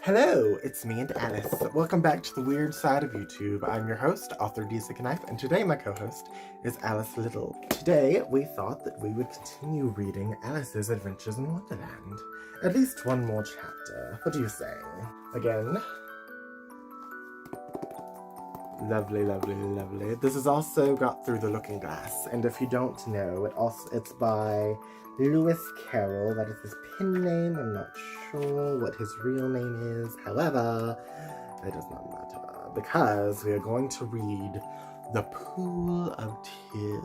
Hello, it's me and Alice. Welcome back to the weird side of YouTube. I'm your host, author D-Sick Knife, and today my co-host is Alice Little. Today, we thought that we would continue reading Alice's Adventures in Wonderland. At least one more chapter. What do you say? Again. Lovely, lovely, lovely. This has also got Through the Looking Glass, and if you don't know, it's by Lewis Carroll. That is his pen name. I'm not sure what his real name is. However, it does not matter, because we are going to read The Pool of Tears.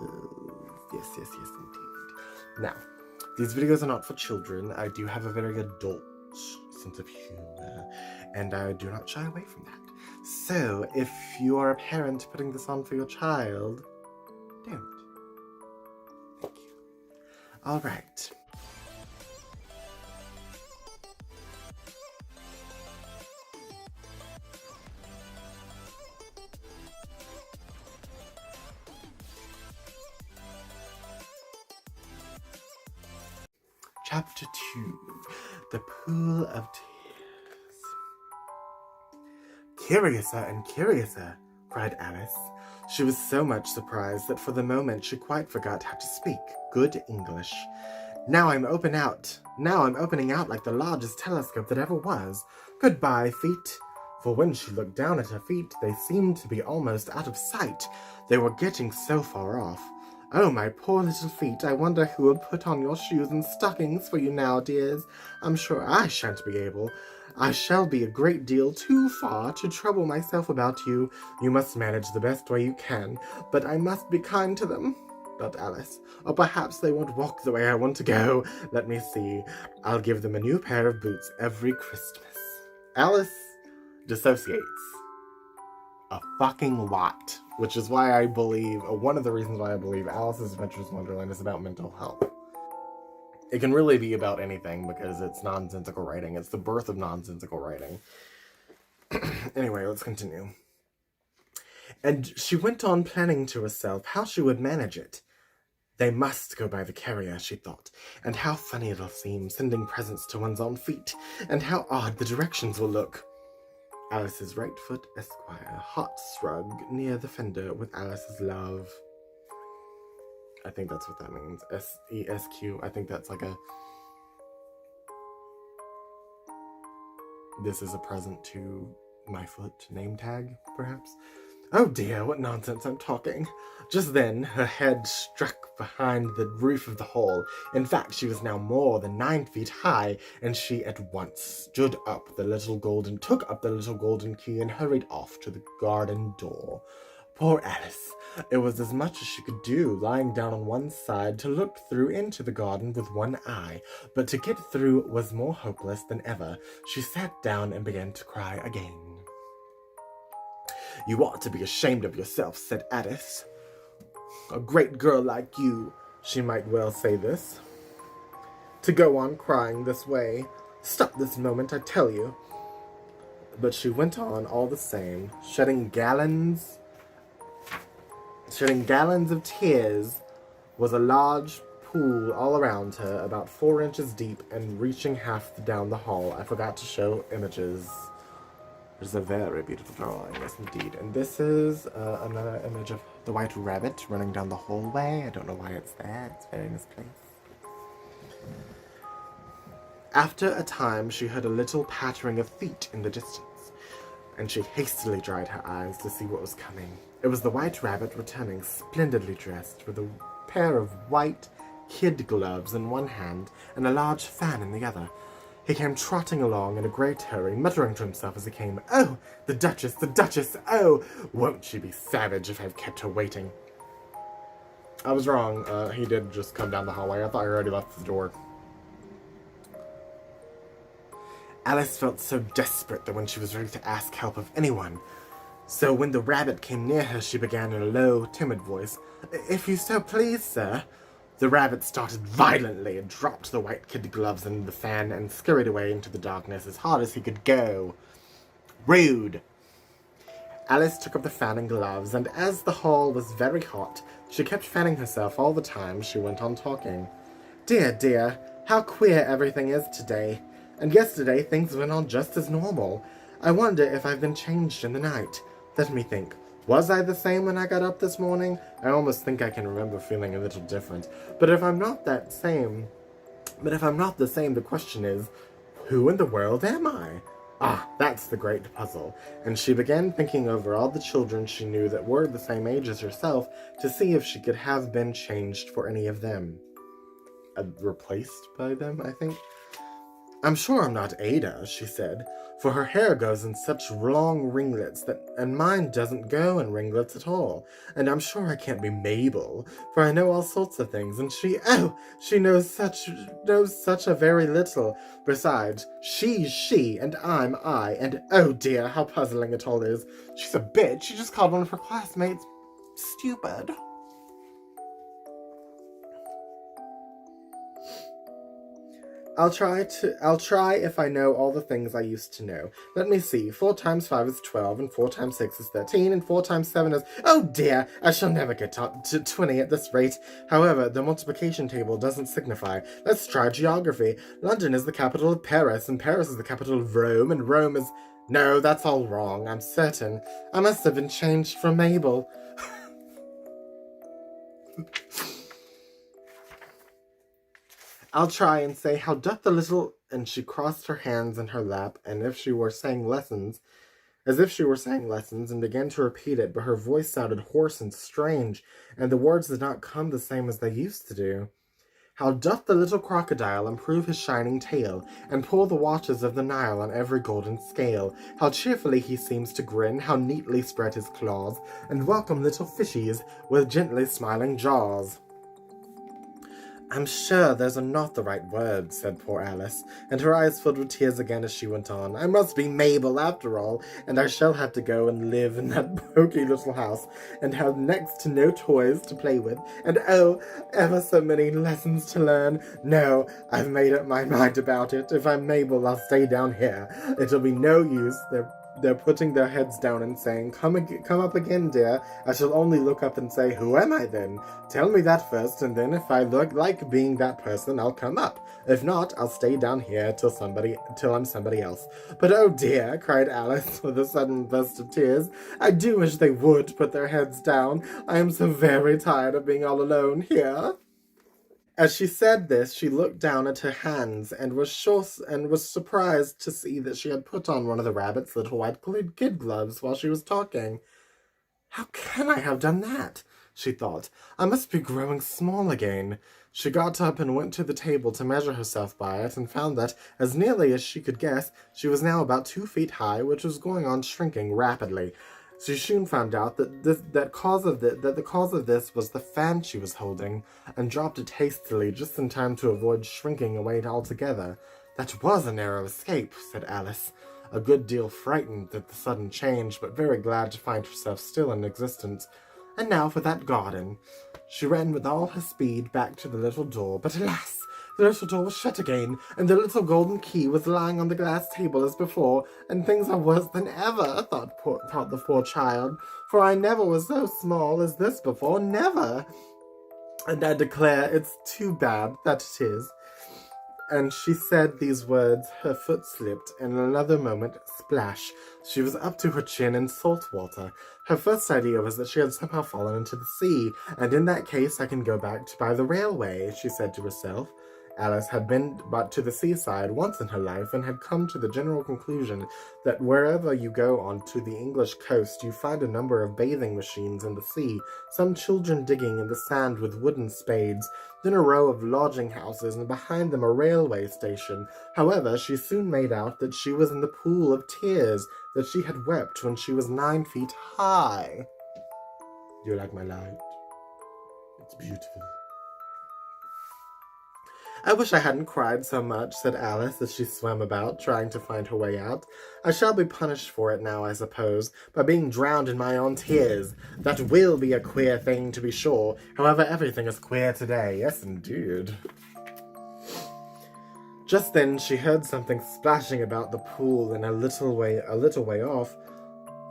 Yes, indeed. Now, these videos are not for children. I do have a very adult sense of humor, and I do not shy away from that. So, if you are a parent putting this on for your child, don't. Thank you. Alright. Chapter 2. The Pool of Tears. Curiouser and curiouser, cried Alice. She was so much surprised that for the moment she quite forgot how to speak good English. Now I'm opening out like the largest telescope that ever was. Goodbye, feet. For when she looked down at her feet, they seemed to be almost out of sight. They were getting so far off. Oh, my poor little feet, I wonder who will put on your shoes and stockings for you now, dears. I'm sure I shan't be able. I shall be a great deal too far to trouble myself about you. You must manage the best way you can, but I must be kind to them, thought Alice. Or perhaps they won't walk the way I want to go. Let me see. I'll give them a new pair of boots every Christmas. Alice dissociates a fucking lot, which is why I believe, one of the reasons why I believe Alice's Adventures in Wonderland is about mental health. It can really be about anything because it's nonsensical writing. It's the birth of nonsensical writing. Anyway, let's continue. And she went on planning to herself how she would manage it. They must go by the carrier, she thought, and how funny it'll seem, sending presents to one's own feet, and how odd the directions will look. Alice's right foot, Esquire, hot shrug near the fender with Alice's love. I think that's what that means. S-E-S-Q. I think that's like a... This is a present to my foot name tag, perhaps? Oh dear, what nonsense I'm talking. Just then, her head struck behind the roof of the hall. In fact, she was now more than 9 feet high, and she at once took up the little golden key and hurried off to the garden door. Poor Alice. It was as much as she could do, lying down on one side to look through into the garden with one eye, but to get through was more hopeless than ever. She sat down and began to cry again. You ought to be ashamed of yourself, said Alice. A great girl like you, she might well say this, to go on crying this way. Stop this moment, I tell you. But she went on all the same, shedding gallons of tears. Was a large pool all around her, about 4 inches deep and reaching half down the hall. I forgot to show images. There's a very beautiful drawing, yes indeed. And this is another image of the white rabbit running down the hallway. I don't know why it's there, it's very misplaced. After a time, she heard a little pattering of feet in the distance, and she hastily dried her eyes to see what was coming. It was the white rabbit returning, splendidly dressed, with a pair of white kid gloves in one hand and a large fan in the other. He came trotting along in a great hurry, muttering to himself as he came, Oh, the Duchess, oh, won't she be savage if I've kept her waiting. I was wrong, he did just come down the hallway. I thought I already left the door. Alice felt so desperate that when she was ready to ask help of anyone. So when the rabbit came near her, she began in a low, timid voice, If you so please, sir. The rabbit started violently and dropped the white kid gloves and the fan and scurried away into the darkness as hard as he could go. Rude! Alice took up the fan and gloves, and as the hall was very hot, she kept fanning herself all the time she went on talking. Dear, dear, how queer everything is today. and yesterday things went on just as normal. I wonder if I've been changed in the night. Let me think. Was I the same when I got up this morning? I almost think I can remember feeling a little different. But if I'm not the same, the question is, who in the world am I? Ah, that's the great puzzle. And she began thinking over all the children she knew that were the same age as herself to see if she could have been changed for any of them. Replaced by them, I think. I'm sure I'm not Ada, she said, for her hair goes in such long ringlets and mine doesn't go in ringlets at all. And I'm sure I can't be Mabel, for I know all sorts of things, and she knows such a very little. Besides, she's she, and I'm I, and oh dear, how puzzling it all is. She's a bitch, she just called one of her classmates stupid. I'll try if I know all the things I used to know. Let me see. 4 times 5 is 12, and 4 times 6 is 13, and 4 times 7 is... Oh dear! I shall never get to 20 at this rate. However, the multiplication table doesn't signify. Let's try geography. London is the capital of Paris, and Paris is the capital of Rome, and Rome is... No, that's all wrong, I'm certain. I must have been changed from Mabel. I'll try and say, how doth the little... And she crossed her hands in her lap, as if she were saying lessons, and began to repeat it, but her voice sounded hoarse and strange, and the words did not come the same as they used to do. How doth the little crocodile improve his shining tail, and pull the watches of the Nile on every golden scale? How cheerfully he seems to grin, how neatly spread his claws, and welcome little fishies with gently smiling jaws. I'm sure those are not the right words, said poor Alice, and her eyes filled with tears again as she went on. I must be Mabel after all, and I shall have to go and live in that poky little house, and have next to no toys to play with, and oh, ever so many lessons to learn. No, I've made up my mind about it. If I'm Mabel, I'll stay down here. It'll be no use. They're putting their heads down and saying, come up again, dear. I shall only look up and say, who am I then? Tell me that first, and then if I look like being that person, I'll come up. If not, I'll stay down here till I'm somebody else. But oh dear, cried Alice with a sudden burst of tears, I do wish they would put their heads down. I am so very tired of being all alone here. As she said this, she looked down at her hands and was surprised to see that she had put on one of the rabbit's little white kid gloves while she was talking. How can I have done that? She thought. I must be growing small again. She got up and went to the table to measure herself by it, and found that, as nearly as she could guess, she was now about 2 feet high, which was going on shrinking rapidly. She soon found out that the cause of this was the fan she was holding, and dropped it hastily just in time to avoid shrinking away altogether. That was a narrow escape, said Alice, a good deal frightened at the sudden change, but very glad to find herself still in existence. And now for that garden. She ran with all her speed back to the little door, but alas! The little door was shut again, and the little golden key was lying on the glass table as before, and things are worse than ever, thought the poor child, for I never was so small as this before, never. And I declare it's too bad that it is. And she said these words, her foot slipped, and in another moment, splash, she was up to her chin in salt water. Her first idea was that she had somehow fallen into the sea, and in that case I can go back by the railway, she said to herself. Alice had been but to the seaside once in her life, and had come to the general conclusion that wherever you go on to the English coast you find a number of bathing machines in the sea, some children digging in the sand with wooden spades, then a row of lodging houses, and behind them a railway station. However, she soon made out that she was in the pool of tears that she had wept when she was 9 feet high. Do you like my light? It's beautiful. I wish I hadn't cried so much, said Alice as she swam about, trying to find her way out. I shall be punished for it now, I suppose, by being drowned in my own tears. That will be a queer thing, to be sure. However, everything is queer today. Yes, indeed. Just then she heard something splashing about the pool in a little way off,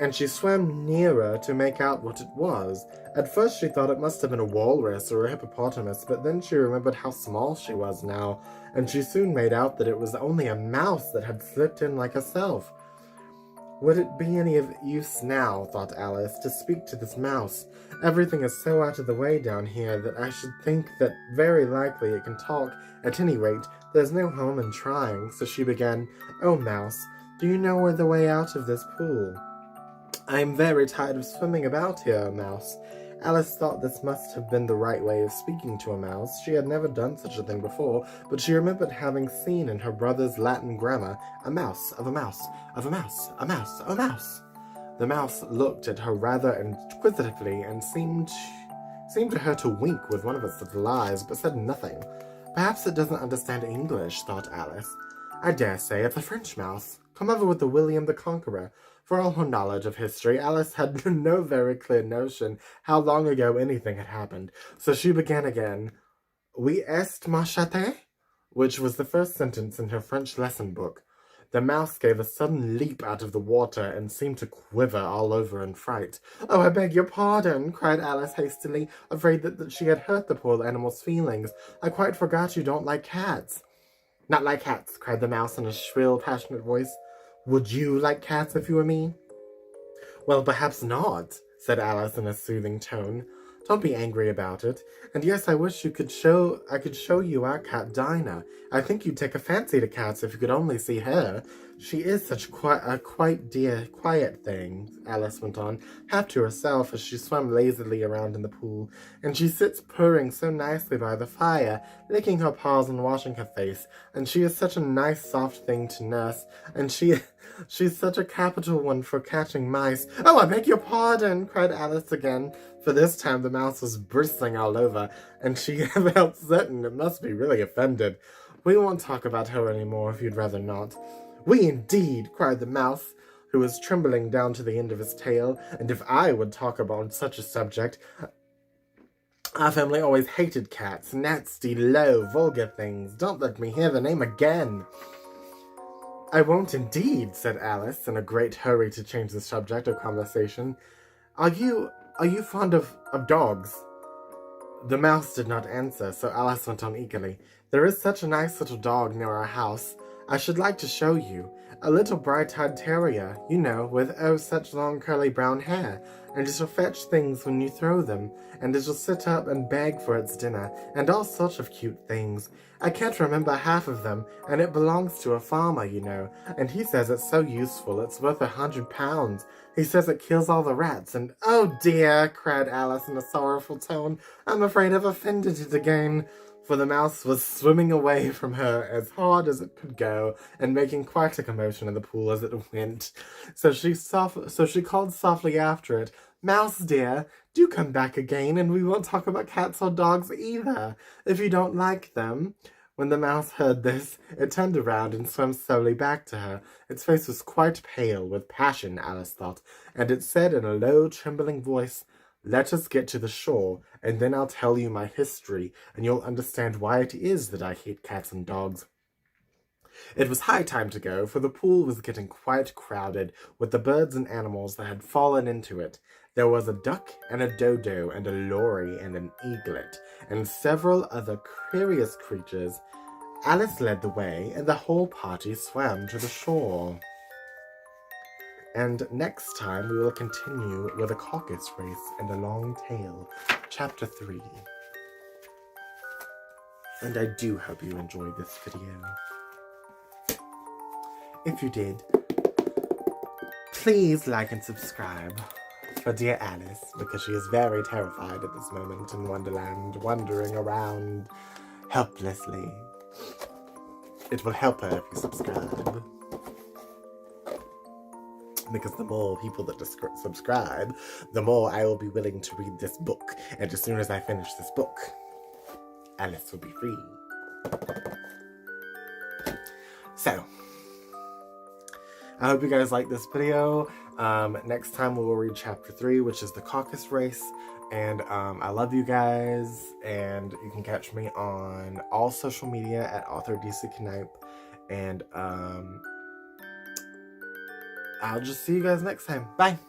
and she swam nearer to make out what it was. At first she thought it must have been a walrus or a hippopotamus, but then she remembered how small she was now, and she soon made out that it was only a mouse that had slipped in like herself. Would it be any of use now, thought Alice, to speak to this mouse? Everything is so out of the way down here that I should think that very likely it can talk. At any rate, there's no harm in trying, so she began, "Oh, mouse, do you know where the way out of this pool?" "I am very tired of swimming about here, mouse." Alice thought this must have been the right way of speaking to a mouse. She had never done such a thing before, but she remembered having seen in her brother's Latin grammar, "a mouse, of a mouse, of a mouse, a mouse, a mouse." The mouse looked at her rather inquisitively and seemed to her to wink with one of its little eyes, but said nothing. "Perhaps it doesn't understand English," thought Alice. "I dare say it's a French mouse, come over with the William the Conqueror." For all her knowledge of history, Alice had no very clear notion how long ago anything had happened, so she began again. "Oui est machete?" which was the first sentence in her French lesson book. The mouse gave a sudden leap out of the water and seemed to quiver all over in fright. "Oh, I beg your pardon," cried Alice hastily, afraid that she had hurt the poor animal's feelings. "I quite forgot you don't like cats." "Not like cats," cried the mouse in a shrill, passionate voice. "Would you like cats if you were me?" "Well, perhaps not," said Alice in a soothing tone. "Don't be angry about it. And yes, I wish I could show you our cat Dinah. I think you'd take a fancy to cats if you could only see her. She is such a quite dear, quiet thing," Alice went on, half to herself as she swam lazily around in the pool. "And she sits purring so nicely by the fire, licking her paws and washing her face. And she is such a nice, soft thing to nurse. And she's such a capital one for catching mice." "Oh, I beg your pardon," cried Alice again, for this time the mouse was bristling all over, and she felt certain it must be really offended. "We won't talk about her any more if you'd rather not." "We indeed," cried the mouse, who was trembling down to the end of his tail, "and if I would talk about such a subject. Our family always hated cats, nasty, low, vulgar things. Don't let me hear the name again." "I won't indeed," said Alice, in a great hurry to change the subject of conversation. Are you fond of dogs?" The mouse did not answer, so Alice went on eagerly. "There is such a nice little dog near our house. I should like to show you. A little bright-eyed terrier, you know, with such long curly brown hair. And it'll fetch things when you throw them, and it'll sit up and beg for its dinner, and all sorts of cute things. I can't remember half of them, and it belongs to a farmer, you know, and he says it's so useful it's worth £100. He says it kills all the rats, and—" "Oh dear," cried Alice in a sorrowful tone, "I'm afraid I've offended it again." For the mouse was swimming away from her as hard as it could go, and making quite a commotion in the pool as it went. So she called softly after it, "Mouse dear, do come back again, and we won't talk about cats or dogs either, if you don't like them." When the mouse heard this, it turned around and swam slowly back to her. Its face was quite pale with passion, Alice thought, and it said in a low, trembling voice, "Let us get to the shore, and then I'll tell you my history, and you'll understand why it is that I hate cats and dogs." It was high time to go, for the pool was getting quite crowded with the birds and animals that had fallen into it. There was a duck and a dodo and a lory and an eaglet, and several other curious creatures. Alice led the way, and the whole party swam to the shore. And next time we will continue with a caucus race and a long tail, chapter 3. And I do hope you enjoyed this video. If you did, please like and subscribe for dear Alice, because she is very terrified at this moment in Wonderland, wandering around helplessly. It will help her if you subscribe, because the more people that subscribe, the more I will be willing to read this book. And as soon as I finish this book, Alice will be free. So, I hope you guys like this video. Next time we will read chapter 3, which is the caucus race. And I love you guys. And you can catch me on all social media at author DC Knipe. And I'll just see you guys next time. Bye!